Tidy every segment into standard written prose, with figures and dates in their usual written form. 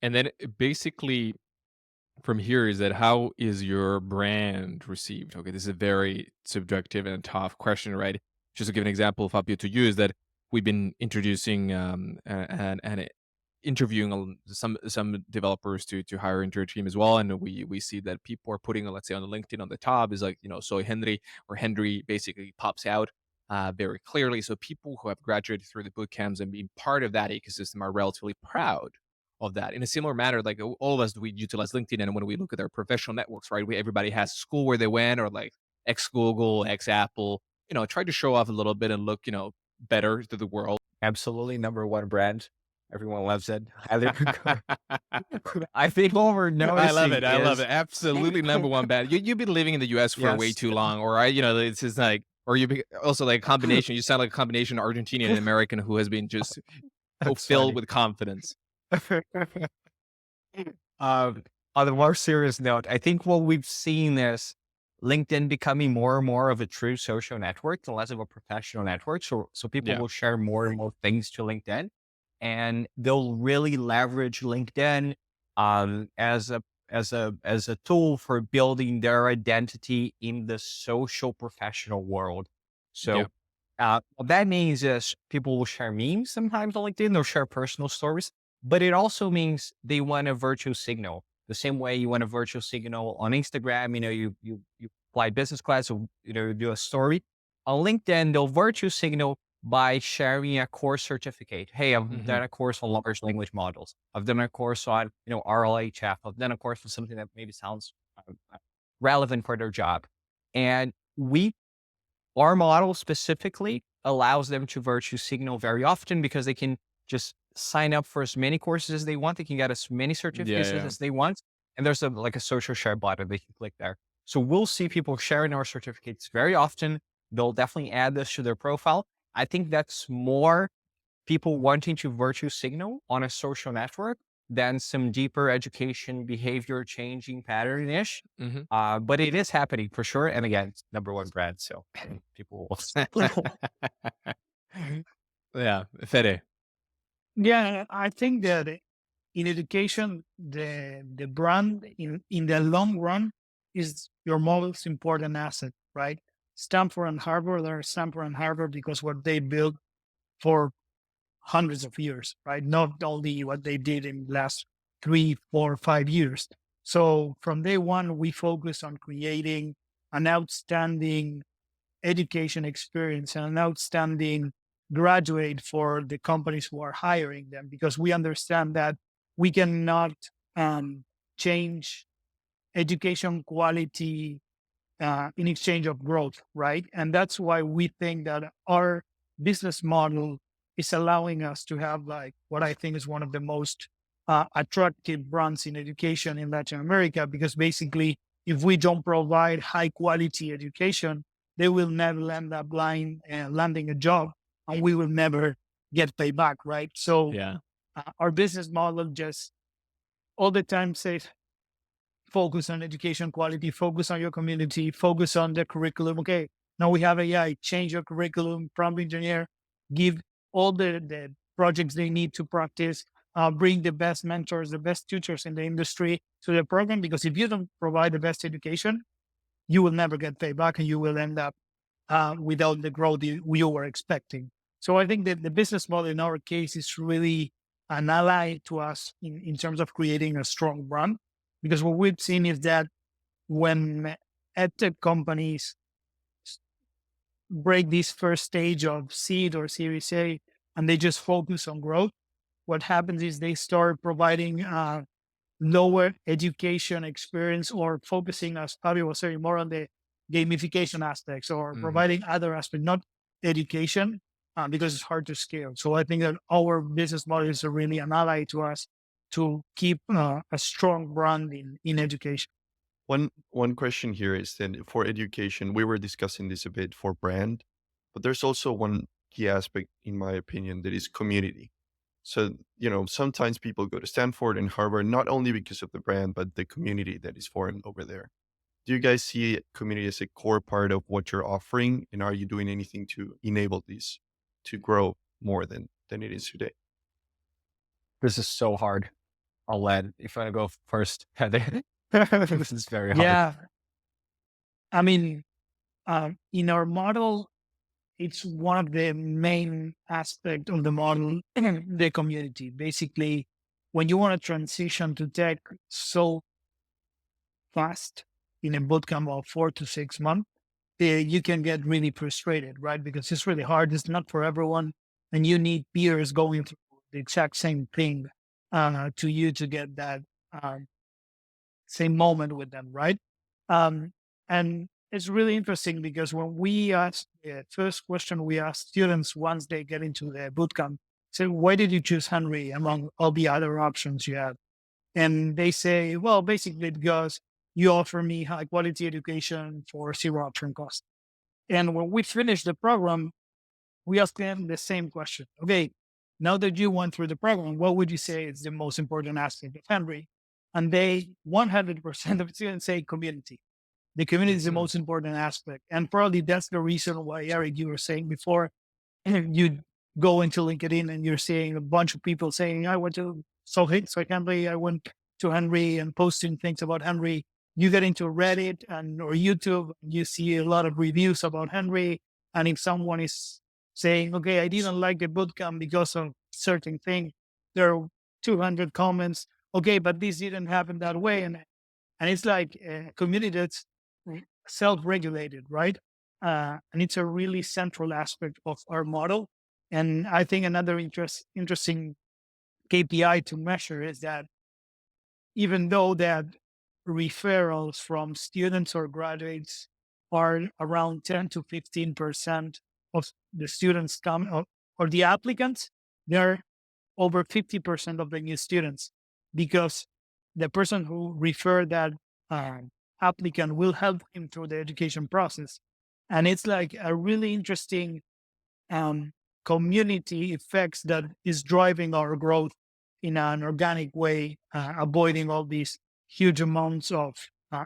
And then basically from here is that how is your brand received? Okay, this is a very subjective and tough question, right? Just to give an example, Fabio, to you is that we've been introducing and interviewing some developers to hire into your team as well, and we see that people are putting, let's say, on the LinkedIn on the top is like so Henry or Henry basically pops out very clearly. So people who have graduated through the boot camps and being part of that ecosystem are relatively proud of that. In a similar manner, like all of us, we utilize LinkedIn, and when we look at our professional networks, right, everybody has school where they went, or like ex Google, ex Apple, try to show off a little bit and look, better to the world. Absolutely number one brand. Everyone loves it. Highly recommend. I think what we're I love noticing it. I love it. is Absolutely number one bad. You've been living in the US for way yes, too long, or it's just like, or also like a combination. You sound like a combination of Argentinian and American who has been just so that's filled funny. with confidence. Um, on a more serious note, I think what we've seen is LinkedIn becoming more and more of a true social network and less of a professional network. So people Yeah. will share more and more things to LinkedIn, and they'll really leverage LinkedIn as a tool for building their identity in the social professional world. Yeah. So what that means is people will share memes sometimes on LinkedIn, they'll share personal stories, but it also means they want a virtual signal. The same way you want a virtual signal on Instagram, you fly business class or you do a story. On LinkedIn, they'll virtual signal by sharing a course certificate. Hey, I've Hmm. done a course on large language models. I've done a course on, RLHF. I've done a course on something that maybe sounds relevant for their job. And our model specifically allows them to virtue signal very often because they can just sign up for as many courses as they want. They can get as many Yeah. certificates Yeah. as they want. And there's like a social share button they can click there. So we'll see people sharing our certificates very often. They'll definitely add this to their profile. I think that's more people wanting to virtue signal on a social network than some deeper education behavior changing pattern ish. Hmm. But it is happening for sure. And again, it's number one brand. So people will. Yeah. Fede. Yeah, I think that in education, the brand in the long run is your most important asset, right? Stanford and Harvard are Stanford and Harvard because what they built for hundreds of years, right? Not only what they did in the last 3, 4, 5 years. So from day one, we focus on creating an outstanding education experience and an outstanding graduate for the companies who are hiring them, because we understand that we cannot um, change education quality in exchange of growth, right? And that's why we think that our business model is allowing us to have like what I think is one of the most attractive brands in education in Latin America, because basically, if we don't provide high quality education, they will never end up landing a job, and we will never get paid back, right? So Yeah. our business model just all the time says focus on education quality, focus on your community, focus on the curriculum. Okay, now we have AI, change your curriculum, prompt engineer, give all the projects they need to practice, bring the best mentors, the best tutors in the industry to the program. Because if you don't provide the best education, you will never get paid back and you will end up without the growth you were expecting. So I think that the business model in our case is really an ally to us in terms of creating a strong brand. Because what we've seen is that when edtech companies break this first stage of seed or Series A and they just focus on growth, what happens is they start providing lower education experience or focusing, as Fabio was saying, more on the gamification aspects or Hmm. providing other aspects, not education, because it's hard to scale. So I think that our business model is really an ally to us to keep a strong brand in education. One question here is then for education, we were discussing this a bit for brand, but there's also one key aspect, in my opinion, that is community. So, sometimes people go to Stanford and Harvard not only because of the brand, but the community that is formed over there. Do you guys see community as a core part of what you're offering? And are you doing anything to enable this to grow more than it is today? This is so hard. I'll let, if you want to go first, Heather. This is very hard. Yeah. I mean, in our model, it's one of the main aspect of the model, the community. Basically, when you want to transition to tech so fast in a bootcamp of 4 to 6 months, you can get really frustrated, right? Because it's really hard. It's not for everyone. And you need peers going through the exact same thing to you to get that um, same moment with them, right? And it's really interesting because when we asked the first question we asked students once they get into the bootcamp, so why did you choose Henry among all the other options you have? And they say, well, basically because you offer me high quality education for zero upfront cost. And when we finished the program, we asked them the same question. Okay, now that you went through the program, what would you say is the most important aspect of Henry? And they 100% of students say community. The community is the most important aspect. And probably that's the reason why, Eric, you were saying before, you go into LinkedIn and you're seeing a bunch of people saying, I went to Henry, I went to Henry and posting things about Henry. You get into Reddit and or YouTube, you see a lot of reviews about Henry. And if someone is saying, okay, I didn't like the bootcamp because of certain thing, there are 200 comments. Okay, but this didn't happen that way. And it's like a community that's self-regulated, right? And it's a really central aspect of our model. And I think another interesting KPI to measure is that even though that referrals from students or graduates are around 10 to 15% of the students or the applicants, they're over 50% of the new students because the person who referred that applicant will help him through the education process. And it's like a really interesting um, community effects that is driving our growth in an organic way, avoiding all these huge amounts of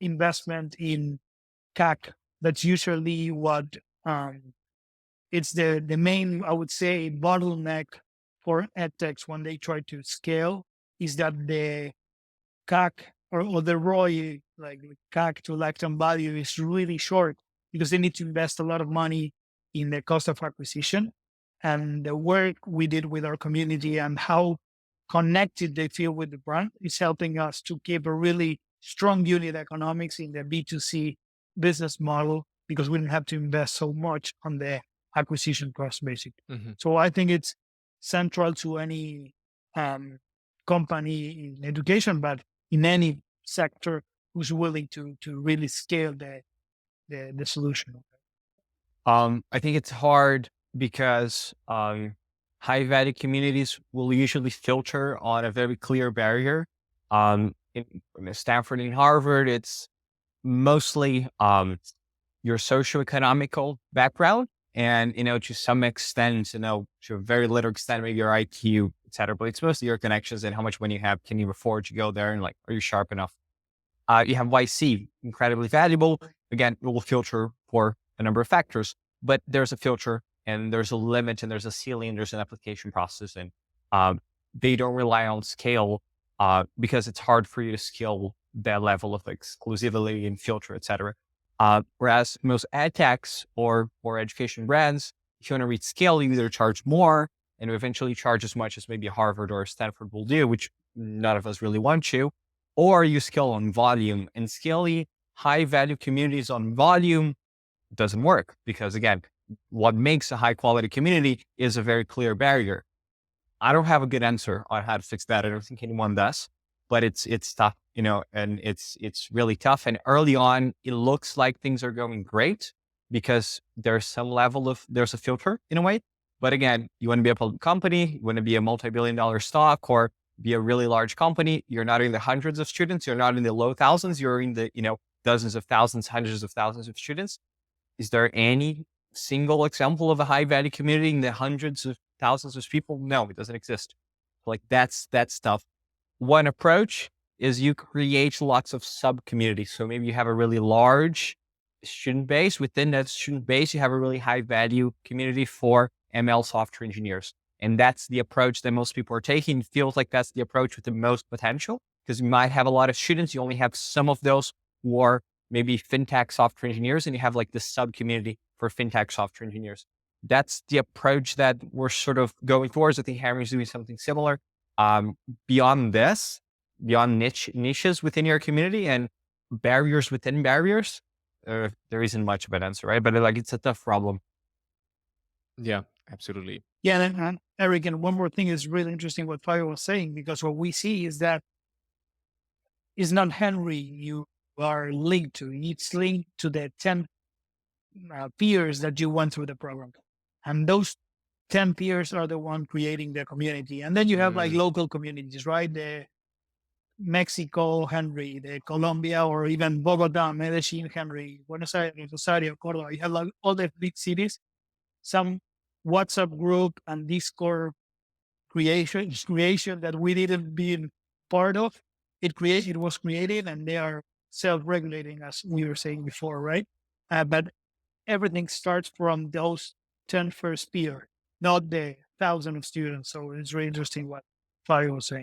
investment in CAC. That's usually what it's the main, I would say, bottleneck for edtechs when they try to scale is that the CAC or the ROI, like CAC to lifetime value, is really short because they need to invest a lot of money in the cost of acquisition. And the work we did with our community and how connected they feel with the brand is helping us to keep a really strong unit economics in the B2C business model because we didn't have to invest so much on the acquisition cost, basically. So I think it's central to any company in education, but in any sector who's willing to really scale the solution. I think it's hard because high value communities will usually filter on a very clear barrier. In Stanford and Harvard, it's mostly your socioeconomical background and, to some extent, to a very little extent, maybe your IQ, et cetera. But it's mostly your connections and how much money you have. Can you afford to go there? And are you sharp enough? You have YC, incredibly valuable. Again, it will filter for a number of factors, but there's a filter and there's a limit and there's a ceiling, there's an application process. And they don't rely on scale because it's hard for you to scale that level of exclusivity and filter, et cetera. Whereas most ad techs or education brands, if you want to reach scale, you either charge more and eventually charge as much as maybe Harvard or Stanford will do, which none of us really want to, or you scale on volume. And scaling high value communities on volume doesn't work because, again, what makes a high quality community is a very clear barrier. I don't have a good answer on how to fix that. I don't think anyone does, but it's tough, and it's really tough. And early on, it looks like things are going great because there's some level there's a filter in a way. But again, you want to be a public company, you want to be a multi-billion-dollar stock or be a really large company. You're not in the hundreds of students. You're not in the low thousands. You're in the, dozens of thousands, hundreds of thousands of students. Is there any single example of a high value community in the hundreds of thousands of people? No, it doesn't exist. That's tough. One approach is you create lots of sub communities. So maybe you have a really large student base. Within that student base, you have a really high value community for ML software engineers. And that's the approach that most people are taking. It feels like that's the approach with the most potential, because you might have a lot of students. You only have some of those who are maybe fintech software engineers, and you have like the sub community for fintech software engineers. That's the approach that we're sort of going towards. I think Henry's doing something similar. Beyond this, beyond niches within your community and barriers within barriers, there isn't much of an answer, right? But like, it's a tough problem. Yeah, absolutely. Yeah, and Eric, and one more thing is really interesting what Fabio was saying, because what we see is that it's not Henry you are linked to. It's linked to the 10 peers that you went through the program. And those 10 peers are the one creating the community. And then you have like Mm, local communities, right? The Mexico Henry, the Colombia, or even Bogota, Medellin Henry, Buenos Aires, Rosario, Cordoba. You have like all the big cities, some WhatsApp group and Discord creation that we didn't be part of. It was created, and they are self-regulating, as we were saying before, right? But everything starts from those 10 first peer, not the thousand of students. So it's really interesting what Fabio was saying.